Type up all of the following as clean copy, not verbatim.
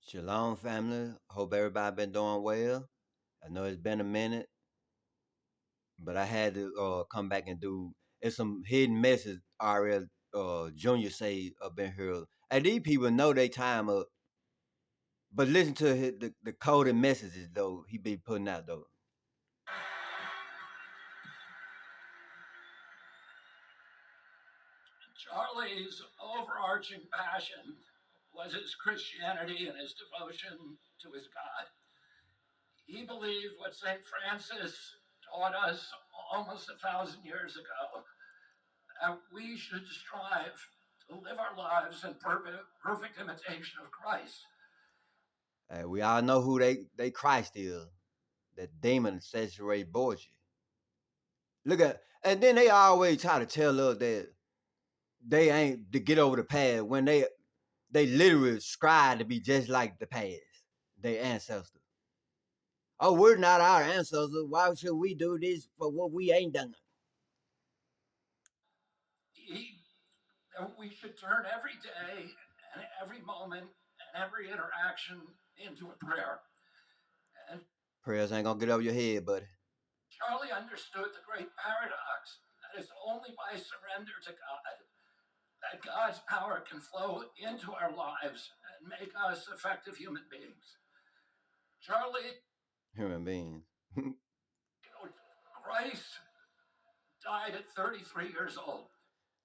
Shalom, family. Hope everybody been doing well. I know it's been a minute, but I had to come back and do. It's some hidden message RL Junior say up in here. And these people know they time up, but listen to the coded messages though he be putting out though. Charlie's overarching passion was his Christianity and his devotion to his God. He believed what St. Francis taught us almost 1,000 years ago, that we should strive to live our lives in perfect imitation of Christ. We all know who they Christ is. That demon saturated Borgia. Look at, and then they always try to tell us that they ain't to get over the past when they literally strive to be just like the past, their ancestors. Oh, we're not our ancestors. Why should we do this for what we ain't done? That we should turn every day and every moment and every interaction into a prayer. And Prayers ain't gonna get over your head, buddy. Charlie understood the great paradox that it's only by surrender to God that God's power can flow into our lives and make us effective human beings. Charlie, Human beings. Christ died at 33 years old.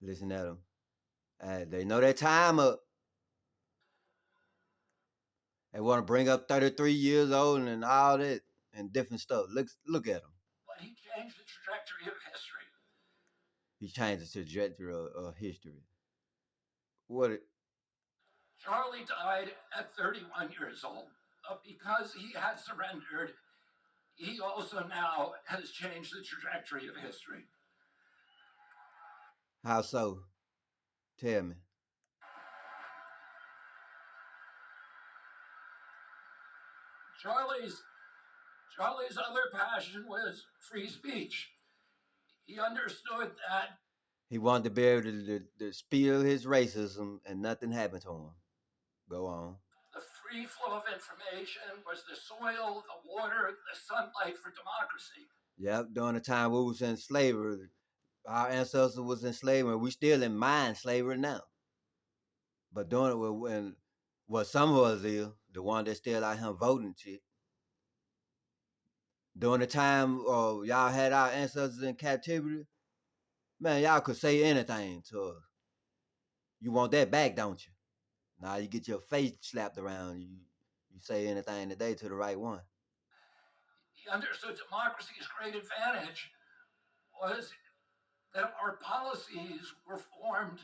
Listen at them. They know their time up. They want to bring up 33 years old and all that and different stuff. Look at them. But he changed the trajectory of history. He changed the trajectory of history. What? Charlie died at 31 years old. But because he had surrendered, he also now has changed the trajectory of history. How so? Tell me. Charlie's other passion was free speech. He understood that He wanted to be able to spill his racism and nothing happened to him. Go on. the free flow of information was the soil, the water, the sunlight for democracy. Yep, during the time we was in slavery, our ancestors was in slavery. We still in mind slavery now. But doing it when what some of us is, the one that still out here voting shit. During the time y'all had our ancestors in captivity, man, y'all could say anything to us. You want that back, don't you? Now you get your face slapped around. You say anything today to the right one. He understood democracy's great advantage was that our policies were formed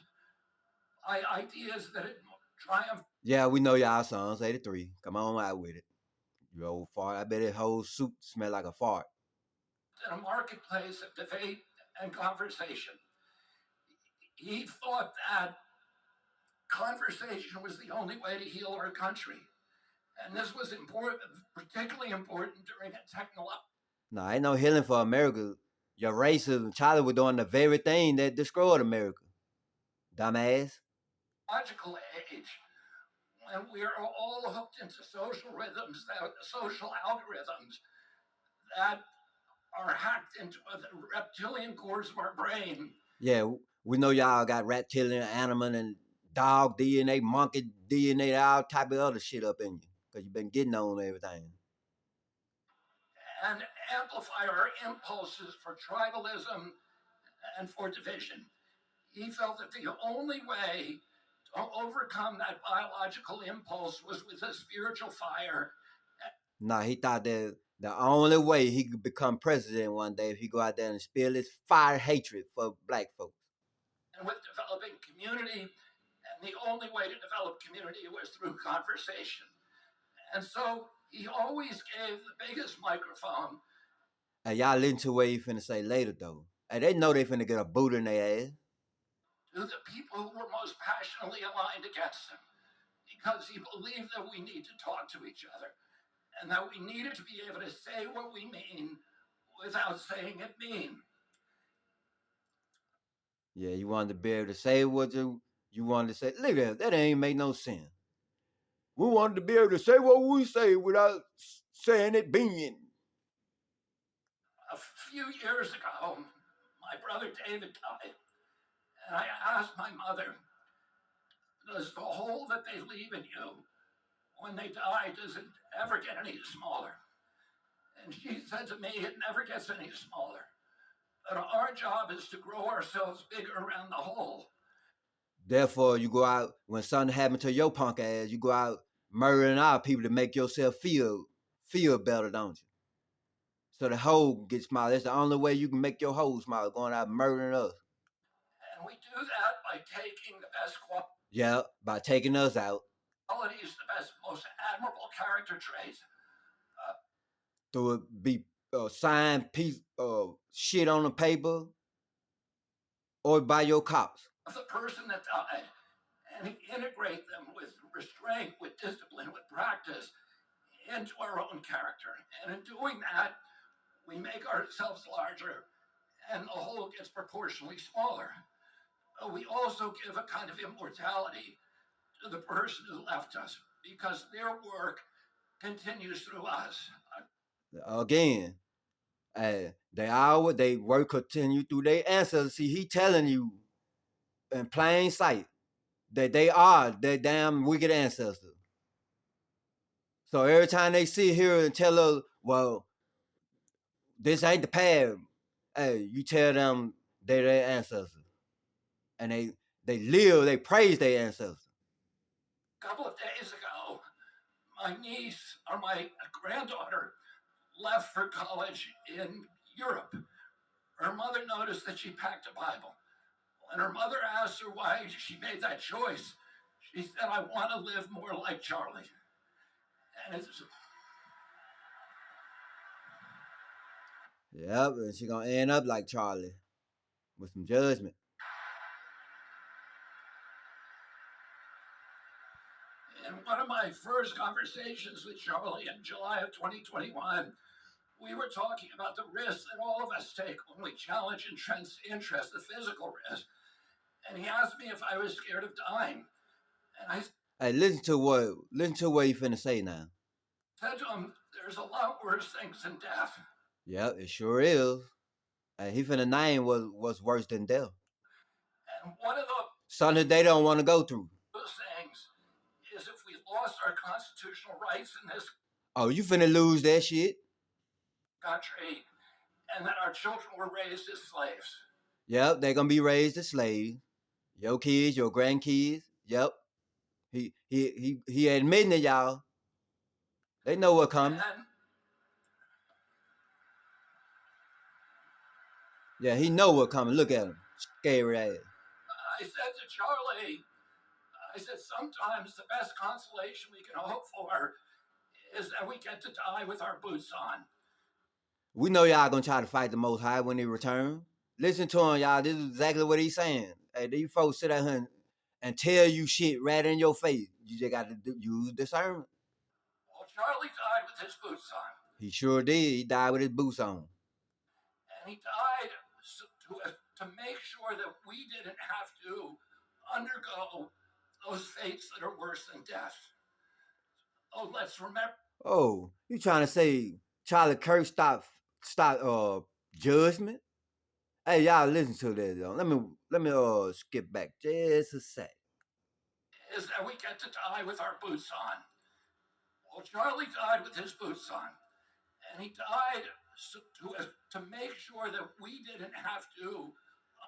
by ideas that had triumphed. Yeah, we know y'all songs, 83. Come on out with it. You old fart. I bet that whole soup smell like a fart. In a marketplace of debate and conversation. He thought that conversation was the only way to heal our country. And this was important, particularly important during a technological No, ain't no healing for America. Your racism, Charlie was doing the very thing that destroyed America. Dumbass. age when we are all hooked into social rhythms, social algorithms that are hacked into the reptilian cores of our brain. Yeah, we know y'all got reptilian, animal, and dog DNA, monkey DNA, all type of other shit up in you because you've been getting on everything. And amplify our impulses for tribalism and for division. He felt that the only way to overcome that biological impulse was with a spiritual fire. Nah, he thought that the only way he could become president one day if he go out there and spill his fire hatred for black folks. And with developing community, and the only way to develop community was through conversation. And so he always gave the biggest microphone. And y'all listen to what he finna say later though. And they know they finna get a boot in their ass. To the people who were most passionately aligned against him, because he believed that we need to talk to each other and that we needed to be able to say what we mean without saying it mean. Yeah, you wanted to be able to say what you wanted to say. Look at that. That ain't make no sense. We wanted to be able to say what we say without saying it being. A few years ago, my brother David died, and I asked my mother, does the hole that they leave in you when they die, does it ever get any smaller? And she said to me, it never gets any smaller. But our job is to grow ourselves bigger around the hole. Therefore, you go out, when something happened to your punk ass, you go out murdering our people to make yourself feel better, don't you? So the hole gets smaller. That's the only way you can make your hole smaller, going out murdering us. And we do that by taking the best Yeah, by taking us out. qualities, the best, most admirable character traits. Through it be signed piece of shit on the paper or by your cops. Of the person that died, and integrate them with restraint, with discipline, with practice into our own character. And in doing that, we make ourselves larger and the whole gets proportionally smaller. But we also give a kind of immortality to the person who left us because their work continues through us. Again, they work continue through their ancestors. See, he telling you in plain sight that they are their damn wicked ancestors. So every time they sit here and tell us, well, this ain't the path, hey, you tell them they're their ancestors. And they praise their ancestors. A couple of days ago, my niece or my granddaughter left for college in Europe. Her mother noticed that she packed a Bible. When her mother asked her why she made that choice, she said, I want to live more like Charlie. And it's Yep, and she gonna end up like Charlie with some judgment. in one of my first conversations with Charlie in July of 2021, we were talking about the risks that all of us take when we challenge entrenched interest, the physical risk. And he asked me if I was scared of dying. And I Hey, listen to what you finna say now. said to him, there's a lot worse things than death. Yep, it sure is. Hey, he finna name what's worse than death. And one of something they don't want to go through. Those things is if we lost our constitutional rights in this Oh, you finna lose that shit. country, and that our children were raised as slaves. Yep, they're gonna be raised as slaves. Your kids, your grandkids. Yep. He admitting it, y'all. They know what coming. And yeah, he know what coming. Look at him, scary ass. I said to Charlie, I said, sometimes the best consolation we can hope for is that we get to die with our boots on. We know y'all gonna try to fight the Most High when they return. Listen to him, y'all. This is exactly what he's saying. Hey, these folks sit out here and tell you shit right in your face. You just got to use discernment. Well, Charlie died with his boots on. He sure did. He died with his boots on. And he died to make sure that we didn't have to undergo those fates that are worse than death. Oh, let's remember. Oh, you trying to say Charlie Kirk stop judgment? Hey, y'all listen to that though. Let me skip back just a sec. Is that we get to die with our boots on. Well, Charlie died with his boots on. And he died to make sure that we didn't have to.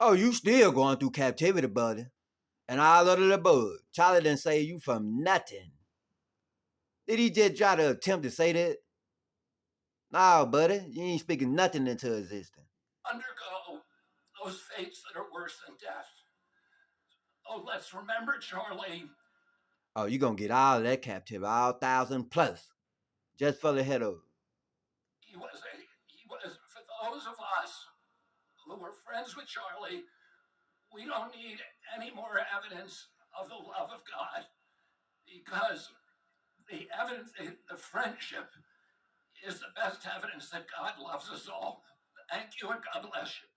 Oh, you still going through captivity, buddy. And all of the above. Charlie didn't save you from nothing. Did he just try to attempt to say that? No, buddy. You ain't speaking nothing into existence. Undergo those fates that are worse than death. Oh, let's remember Charlie. Oh, you gonna get all of that captivity, all 1,000 plus, just for the head of. He was for those of us who were friends with Charlie, we don't need any more evidence of the love of God, because the evidence, the friendship, is the best evidence that God loves us all. Thank you, and God bless you.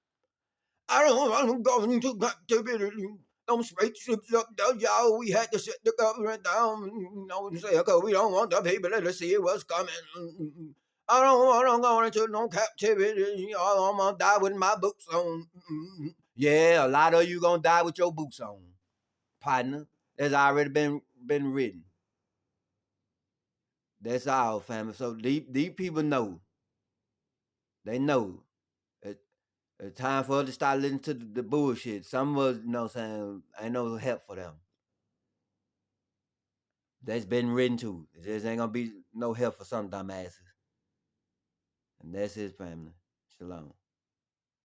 I don't go into captivity. them spaceships up there, y'all. We had to shut the government down. You know what I'm saying? Because we don't want the people to see what's coming. I don't want to go into no captivity. You know, I'm going to die with my boots on. Yeah, a lot of you going to die with your boots on, partner. That's already been written. That's all, family. So these people know. They know. It's time for us to start listening to the bullshit. Some of us, you know what I'm saying, ain't no help for them. That's been written too. It just ain't gonna be no help for some dumbasses. And that's his family. Shalom.